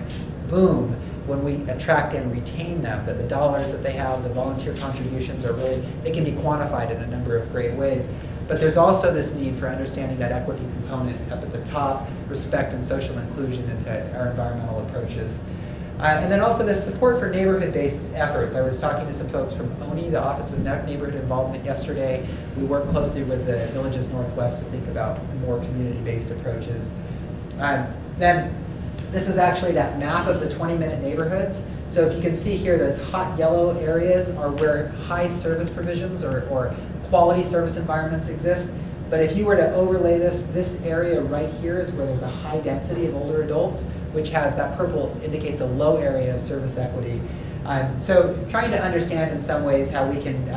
boom when we attract and retain them, that the dollars that they have, the volunteer contributions are really, they can be quantified in a number of great ways. But there's also this need for understanding that equity component up at the top, respect and social inclusion into our environmental approaches. And then also this support for neighborhood-based efforts. I was talking to some folks from ONI, the Office of Neighborhood Involvement, yesterday. We work closely with the Villages Northwest to think about more community-based approaches. Then this is actually that map of the 20-minute neighborhoods. So if you can see here, those hot yellow areas are where high service provisions or quality service environments exist. But if you were to overlay this area right here is where there's a high density of older adults, which has, that purple indicates a low area of service equity. So trying to understand in some ways how we can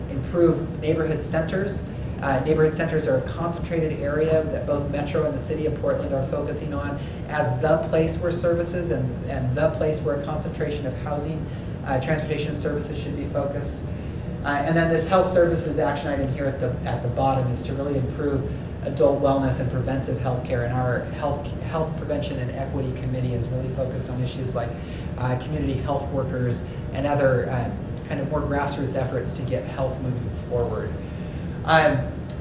improve neighborhood centers. Neighborhood centers are a concentrated area that both Metro and the City of Portland are focusing on as the place where services and the place where a concentration of housing, transportation and services should be focused. And then this health services action item here at the bottom is to really improve adult wellness and preventive health care. And our health prevention and equity committee is really focused on issues like community health workers and other kind of more grassroots efforts to get health moving forward.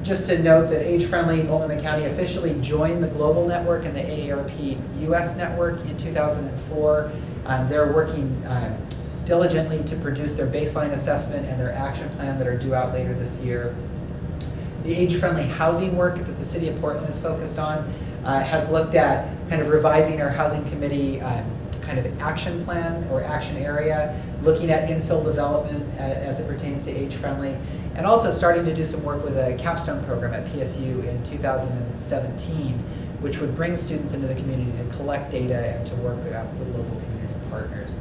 Just to note that Agefriendly Multnomah County officially joined the global network and the AARP US network in 2004. They're working diligently to produce their baseline assessment and their action plan that are due out later this year. The age-friendly housing work that the City of Portland is focused on has looked at kind of revising our housing committee kind of action plan or action area, looking at infill development as it pertains to age-friendly, and also starting to do some work with a capstone program at PSU in 2017, which would bring students into the community to collect data and to work with local community partners.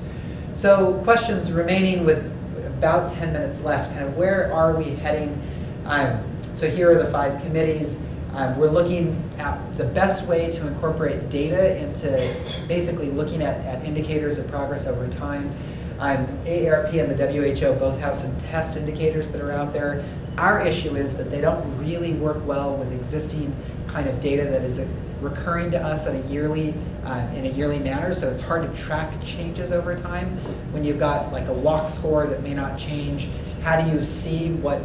So questions remaining with about 10 minutes left, kind of where are we heading? So here are the 5 committees. We're looking at the best way to incorporate data into basically looking at indicators of progress over time. AARP and the WHO both have some test indicators that are out there. Our issue is that they don't really work well with existing kind of data that is recurring to us at a yearly, in a yearly manner, so it's hard to track changes over time. When you've got like a walk score that may not change, how do you see what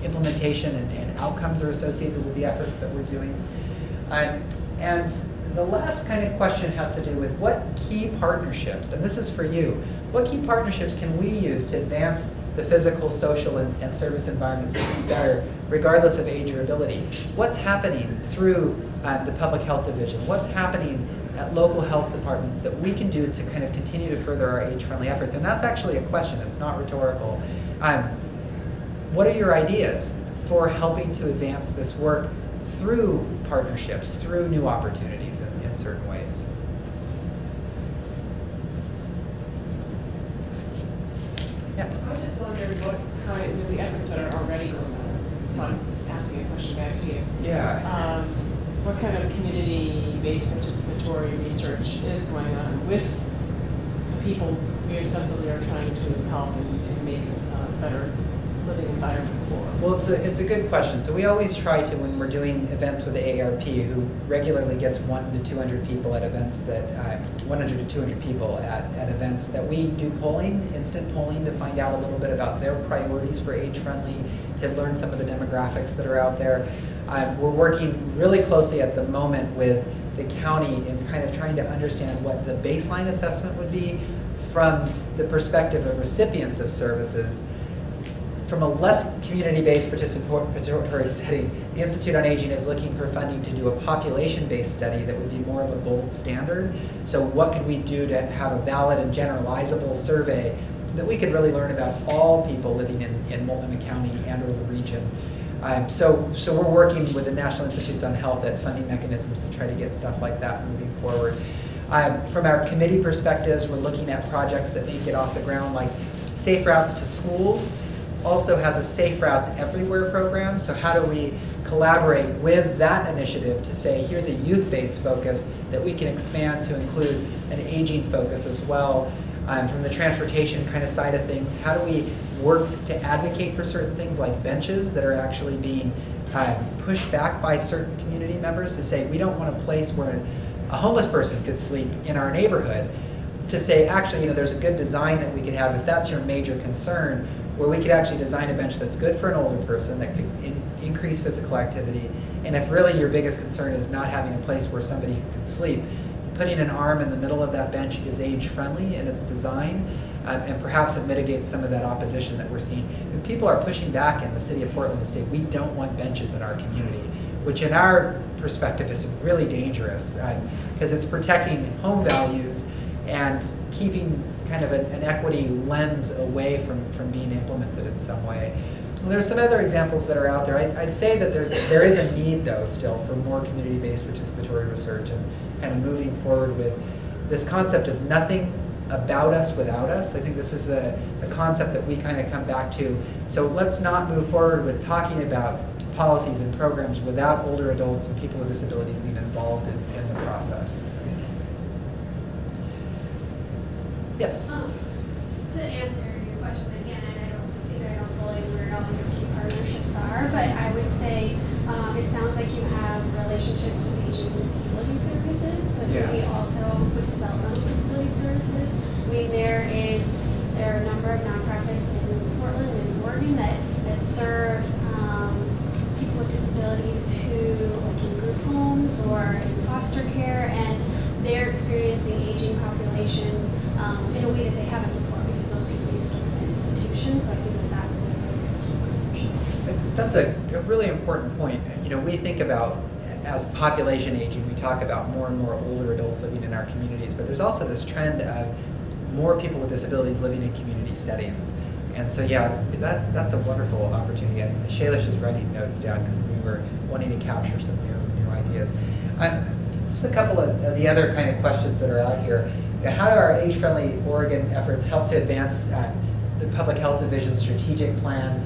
implementation and outcomes are associated with the efforts that we're doing? And the last kind of question has to do with what key partnerships, and this is for you, what key partnerships can we use to advance the physical, social, and service environments better, regardless of age or ability? What's happening through the Public Health Division? What's happening at local health departments that we can do to kind of continue to further our age-friendly efforts? And that's actually a question, it's not rhetorical. What are your ideas for helping to advance this work through partnerships, through new opportunities in certain ways? Yeah. I was just wondering how the efforts that are already going on. So I'm asking a question back to you. Yeah. What kind of community-based participatory research is going on with the people we ostensibly are trying to help and make a better living environment for? Well, it's a good question. So we always try to, when we're doing events with the AARP, who regularly gets 100 to 200 people at events that 100 to 200 people at events that we do polling, instant polling, to find out a little bit about their priorities for age-friendly, to learn some of the demographics that are out there. We're working really closely at the moment with the county in kind of trying to understand what the baseline assessment would be from the perspective of recipients of services. From a less community-based participatory setting, the Institute on Aging is looking for funding to do a population-based study that would be more of a gold standard. So what could we do to have a valid and generalizable survey that we could really learn about all people living in Multnomah County and or the region? So we're working with the National Institutes on Health at funding mechanisms to try to get stuff like that moving forward. From our committee perspectives, we're looking at projects that may get off the ground, like Safe Routes to Schools also has a Safe Routes Everywhere program. So how do we collaborate with that initiative to say, here's a youth-based focus that we can expand to include an aging focus as well. From the transportation kind of side of things, how do we work to advocate for certain things like benches that are actually being pushed back by certain community members to say, we don't want a place where a homeless person could sleep in our neighborhood, to say, actually, there's a good design that we could have, if that's your major concern, where we could actually design a bench that's good for an older person, that could increase physical activity. And if really your biggest concern is not having a place where somebody could sleep, putting an arm in the middle of that bench is age-friendly in its design, and perhaps it mitigates some of that opposition that we're seeing. And people are pushing back in the city of Portland to say, we don't want benches in our community, which in our perspective is really dangerous, because it's protecting home values and keeping kind of an equity lens away from being implemented in some way. Well, there are some other examples that are out there. I'd say that there is a need, though, still for more community-based participatory research and kind of moving forward with this concept of nothing about us without us. I think this is the concept that we kind of come back to. So let's not move forward with talking about policies and programs without older adults and people with disabilities being involved in the process. Yes? Just to answer your question again, and I don't fully where all your key partnerships are, but I would say it sounds like you have relationships with aging and disability services, but maybe Yes. also with developmental disability services. I mean, there are a number of nonprofits in Portland and Oregon that serve people with disabilities who, like in group homes or in foster care, and they're experiencing aging populations in a way that they haven't before, because those people used to live in institutions. I think that would be a really key. That's a really important point. We think about, as population aging, we talk about more and more older adults living in our communities, but there's also this trend of more people with disabilities living in community settings. And so, yeah, that's a wonderful opportunity. And Shailesh is writing notes down because we were wanting to capture some new ideas. Just a couple of the other kind of questions that are out here. How do our Agefriendly Oregon efforts help to advance the Public Health Division's strategic plan?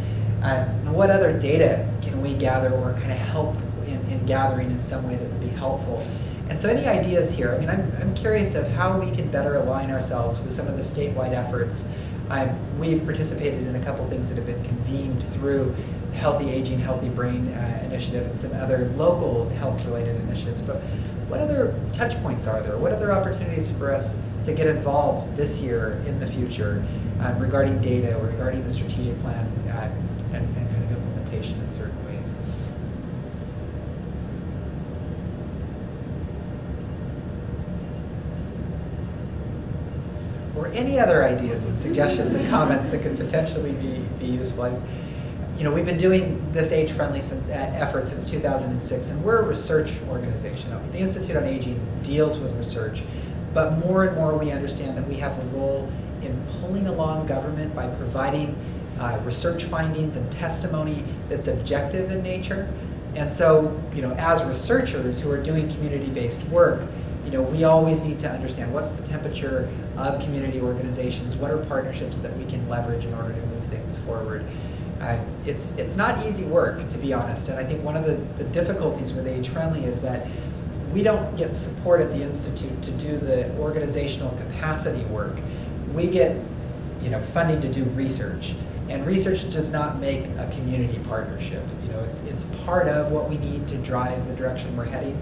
What other data can we gather or kind of help in gathering in some way that would be helpful? And so any ideas here? I mean, I'm curious of how we can better align ourselves with some of the statewide efforts. We've participated in a couple things that have been convened through the Healthy Aging, Healthy Brain initiative and some other local health-related initiatives. But what other touch points are there? What other opportunities for us to get involved this year, in the future, regarding data or regarding the strategic plan and kind of implementation in certain ways? Or any other ideas and suggestions and comments that could potentially be useful? we've been doing this age-friendly effort since 2006, and we're a research organization. The Institute on Aging deals with research, but more and more we understand that we have a role in pulling along government by providing research findings and testimony that's objective in nature. And so, as researchers who are doing community-based work, we always need to understand what's the temperature of community organizations, what are partnerships that we can leverage in order to move things forward. It's not easy work, to be honest, and I think one of the difficulties with Agefriendly is that we don't get support at the Institute to do the organizational capacity work. We get funding to do research, and research does not make a community partnership. It's part of what we need to drive the direction we're heading.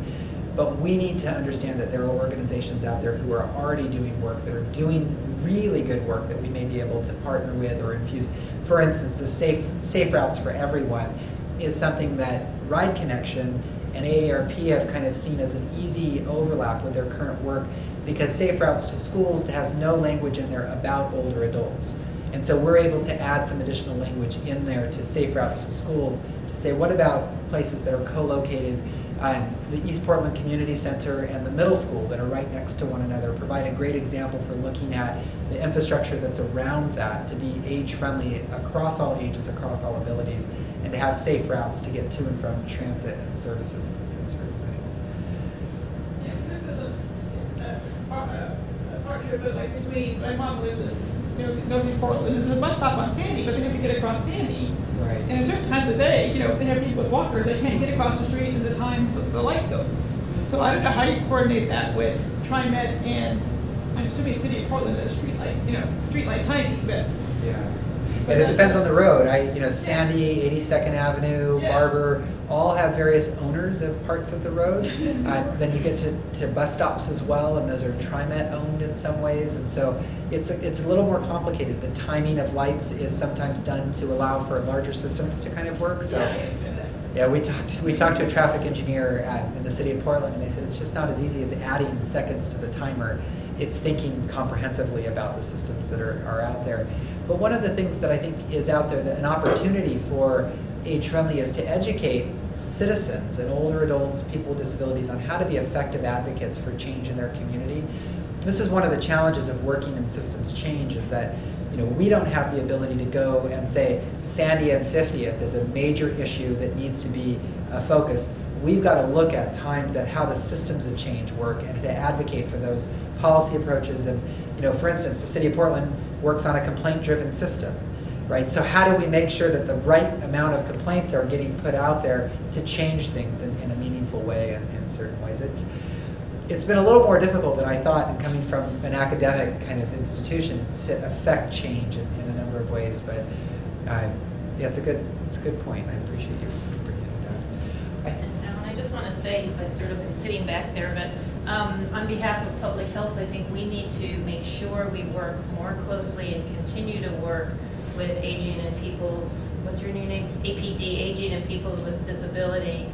But we need to understand that there are organizations out there who are already doing work, that are doing really good work that we may be able to partner with or infuse. For instance, the Safe Routes for Everyone is something that Ride Connection and AARP have kind of seen as an easy overlap with their current work, because Safe Routes to Schools has no language in there about older adults. And so we're able to add some additional language in there to Safe Routes to Schools to say, what about places that are co-located? The East Portland Community Center and the middle school that are right next to one another provide a great example for looking at the infrastructure that's around that to be age-friendly across all ages, across all abilities, and to have safe routes to get to and from transit and services in certain ways. Yeah, this is a partnership like between, my mom lives in Northeast Portland, there's a bus stop on Sandy, but they have to get across Sandy. Right. And at certain times of day, they have people with walkers, they can't get across the street in the time the light goes. So I don't know how you coordinate that with TriMet and, I'm assuming City of Portland does streetlight timing, but. Yeah. And it depends on the road. Sandy, 82nd Avenue, Yeah. Barber, all have various owners of parts of the road. Then you get to bus stops as well, and those are TriMet owned in some ways. And so it's a little more complicated. The timing of lights is sometimes done to allow for larger systems to kind of work. So yeah, we talked to a traffic engineer in the city of Portland, and they said it's just not as easy as adding seconds to the timer. It's thinking comprehensively about the systems that are out there. But one of the things that I think is out there, that an opportunity for Agefriendly is to educate citizens and older adults, people with disabilities, on how to be effective advocates for change in their community. This is one of the challenges of working in systems change, is that we don't have the ability to go and say Sandy and 50th is a major issue that needs to be a focus. We've got to look at times at how the systems of change work and to advocate for those policy approaches. And for instance, the City of Portland works on a complaint-driven system, right? So how do we make sure that the right amount of complaints are getting put out there to change things in a meaningful way in certain ways? It's been a little more difficult than I thought, in coming from an academic kind of institution, to affect change in a number of ways. But yeah, it's a good point. I appreciate you bringing it up. And I just want to say, I've sort of been sitting back there, but on behalf of public health, I think we need to make sure we work more closely and continue to work with aging and people's, what's your new name? APD, aging and people with disability,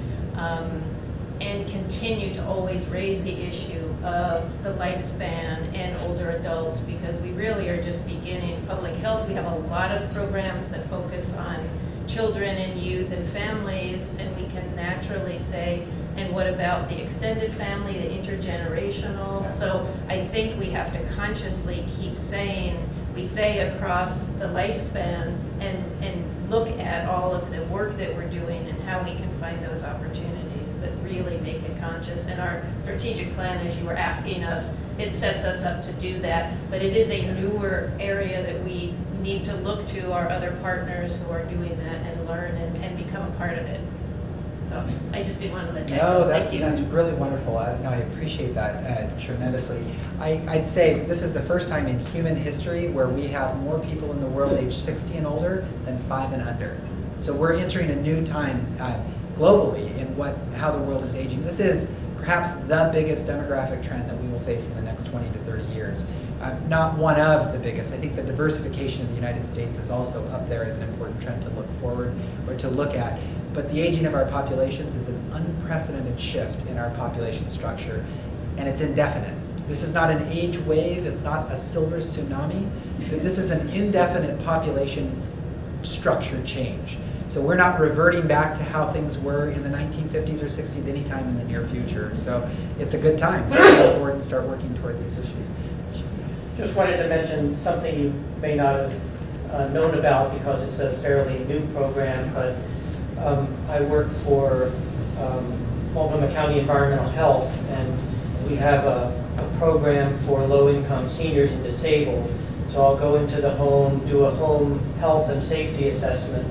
and continue to always raise the issue of the lifespan and older adults, because we really are just beginning. Public health, we have a lot of programs that focus on children and youth and families, and we can naturally say, and what about the extended family, the intergenerational? So I think we have to consciously keep saying, we say across the lifespan, and look at all of the work that we're doing and how we can find those opportunities, but really make it conscious. And our strategic plan, as you were asking us, it sets us up to do that, but it is a newer area that we need to look to our other partners who are doing that and learn and become a part of it. So I just didn't want to let that go. No, Thank you. that's really wonderful. I appreciate that tremendously. I'd say this is the first time in human history where we have more people in the world age 60 and older than 5 and under. So we're entering a new time globally in how the world is aging. This is perhaps the biggest demographic trend that we will face in the next 20 to 30 years. Not one of the biggest. I think the diversification of the United States is also up there as an important trend to look forward or to look at. But the aging of our populations is an unprecedented shift in our population structure, and it's indefinite. This is not an age wave, it's not a silver tsunami. This is an indefinite population structure change. So we're not reverting back to how things were in the 1950s or 60s anytime in the near future. So it's a good time to go forward and start working toward these issues. Just wanted to mention something you may not have known about because it's a fairly new program, but I work for Multnomah County Environmental Health, and we have a program for low-income seniors and disabled. So I'll go into the home, do a home health and safety assessment,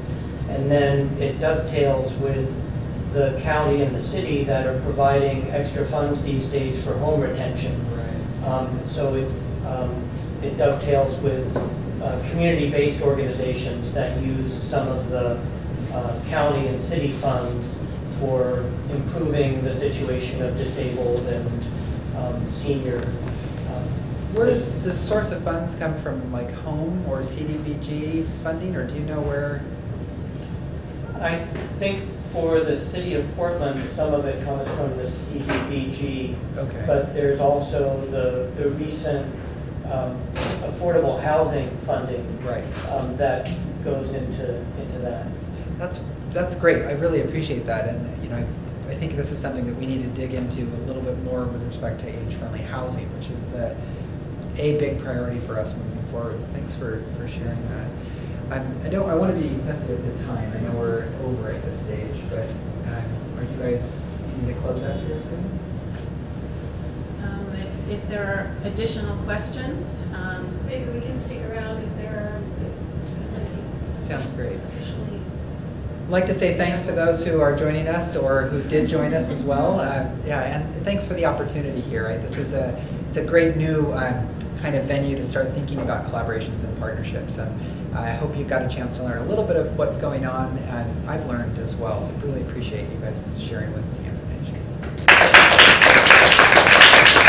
and then it dovetails with the county and the city that are providing extra funds these days for home retention. So it dovetails with community-based organizations that use some of the county and city funds for improving the situation of disabled and senior Where does citizens. the source of funds come from, like home or CDBG funding, or do you know where? I think for the city of Portland, some of it comes from the CDBG, Okay. but there's also the recent affordable housing funding Right. that goes into that. That's great. I really appreciate that, and I think this is something that we need to dig into a little bit more with respect to age-friendly housing, which is a big priority for us moving forward. So thanks for sharing that. I want to be sensitive to time. I know we're over at this stage, but are you guys needing to close out here soon? If there are additional questions, Maybe we can stick around if there are Sounds great. officially. I'd like to say thanks to those who are joining us or who did join us as well. And thanks for the opportunity here. It's a great new kind of venue to start thinking about collaborations and partnerships. And I hope you got a chance to learn a little bit of what's going on, and I've learned as well. So really appreciate you guys sharing with me information.